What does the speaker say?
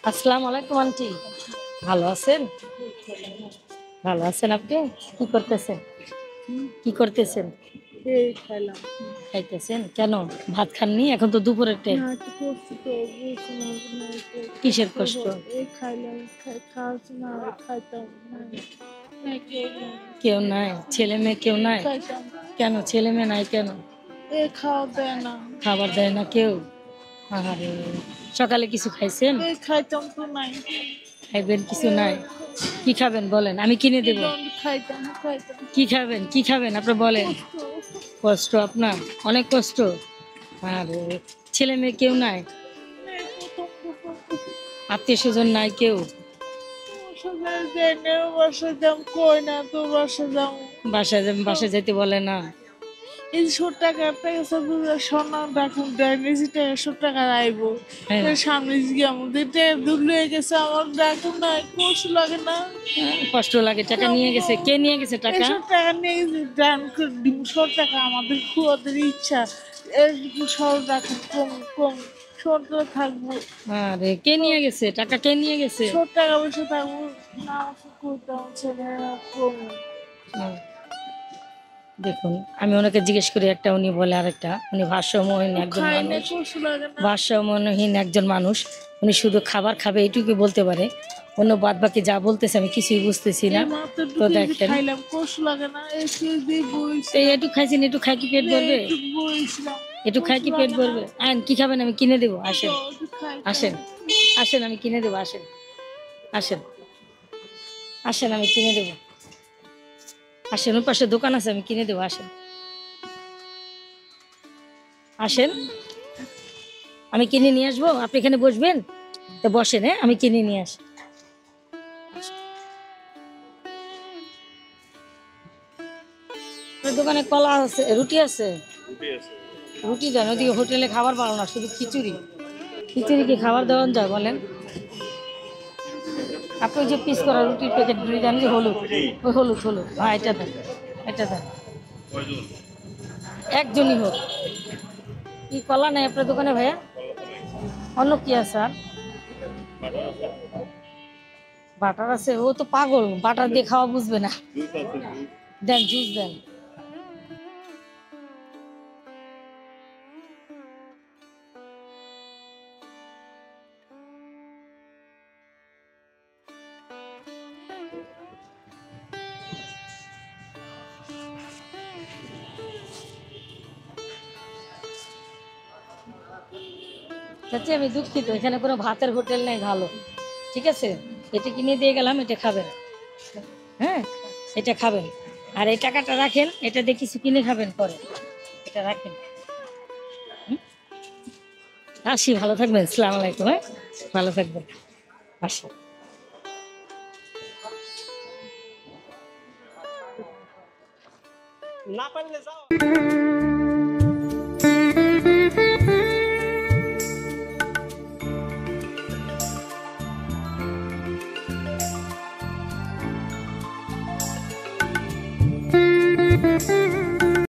আসসালামু আলাইকুম আন্টি। ভালো আছেন? ভালো আছেন আপনি? কি করতেছেন? কি করতেছেন? এই খাইলাম। খাইতেছেন? কেন? ভাত খাননি? এখন তো দুপুরের টাইম। না একটু করছি তো বুঝছি না না একটু কিসের কষ্ট কষ্ট? এই খাইলাম খাওয়াচ্ছি না খাইতাম না না কেউ নাই কেউ নাই? ছেলে মেয়ে কেউ নাই? খাইতাম কেন ছেলে মেয়ে নাই কেন? খাওয়া দেয় না খাবার দেয় না কেউ? আরে সকালে কিছু খাইছেন? খাইতাম তো নাই খাইবেন কিছু নাই? কি খাবেন বলেন, আমি কিনে দেব। খাইতাম খাইতাম কি খাবেন? কি খাবেন আপনি বলেন। কষ্ট কষ্ট আপনার? অনেক কষ্ট। আরে ছেলে মেয়ে কেউ নাই? আত্মীয় স্বজন নাই কেউ? বাসা যাম কই না তো বাসা যাম বাসায় যাইতে বলে না? এই 100 টাকা সোনা রাখুন ড্যামেজি টাকা 100 টাকা আইবো হ্যাঁ। সামনে গিয়ে আমাদের দূর হয়ে গেছে আমার রাখুন না কষ্ট লাগে না কষ্ট লাগে। টাকা নিয়ে গেছে? কে নিয়ে গেছে টাকা? এসব টাকা নিয়ে গেছে 100 টাকা আমাদের খুয়াদের ইচ্ছা এরকম সব রাখুন কম কম 100 টাকা থাকবো আরে কে নিয়ে গেছে টাকা? কে নিয়ে গেছে? 100 টাকা বসে থাকবো না করতাম ছেলেরা কম হুম, দেখুন আমি ওনাকে জিজ্ঞেস করি একটা, উনি বলে আরেকটা। উনি ভারসাম্যহীন একজন খাই না মানুষ। কষ্ট লাগে না ভারসাম্যহীন একজন মানুষ। উনি শুধু খাবার খাবে এইটুকু বলতে পারে, অন্য বাদ বাকি যা বলতেছে আমি কিছুই বুঝতেছি না। এই মাত্র তো ঢুকে দেখেন, খাইলাম কষ্ট লাগে না একটু দিয়ে তো বইছিলাম একটু খাইছেন, একটু খাই কি পেট ভরবে? একটু বইছিলাম একটু খাই কি পেট ভরবে? আইন কি খাবেন আমি কিনে দেবো, আসেন। খাইতাম আসেন, আসেন আমি কিনে দেবো, আসেন। আসেন, আসেন আমি কিনে দেবো। আসেন, ওর পাশে দোকান আছে, আমি কিনে দেবো, আসেন। আসেন, আমি কিনে নিয়ে আসবো, আপনি এখানে বসবেন? তো বসেন, হ্যাঁ আমি কিনে নিয়ে আসি। আপনার দোকানে কলা আছে, রুটি আছে? রুটি দেন, ওদিকে হোটেলে খাবার পাবো না, শুধু খিচুড়ি। খিচুড়ি কি খাবার দেওয়া যায় বলেন? আপনি ওই যে পিস করা রুটির প্যাকেট গুলি দেন, যে হলুদ, ওই হলুদ হলুদ, হ্যাঁ এটা দেন, এটা দেন। একজনই হোক। কি কলা নেই আপনার দোকানে ভাইয়া? অন্য কি আছে আর? বাটার আছে? ও তো পাগল, বাটার দিয়ে খাওয়া বুঝবে না। দেন জুস দেন। চাচি আমি দুঃখিত, এখানে কোনো ভাতের হোটেল নেই ভালো, ঠিক আছে? এটা কিনে দিয়ে গেলাম, এটা খাবেন, হ্যাঁ এটা খাবেন। আর এই টাকাটা রাখেন, এটা দিয়ে কিছু কিনে খাবেন পরে, এটা রাখেন। হুম? আসি, ভালো থাকবেন, আসসালামু আলাইকুম। হ্যাঁ ভালো থাকবেন, আসি। না পারলে যাও।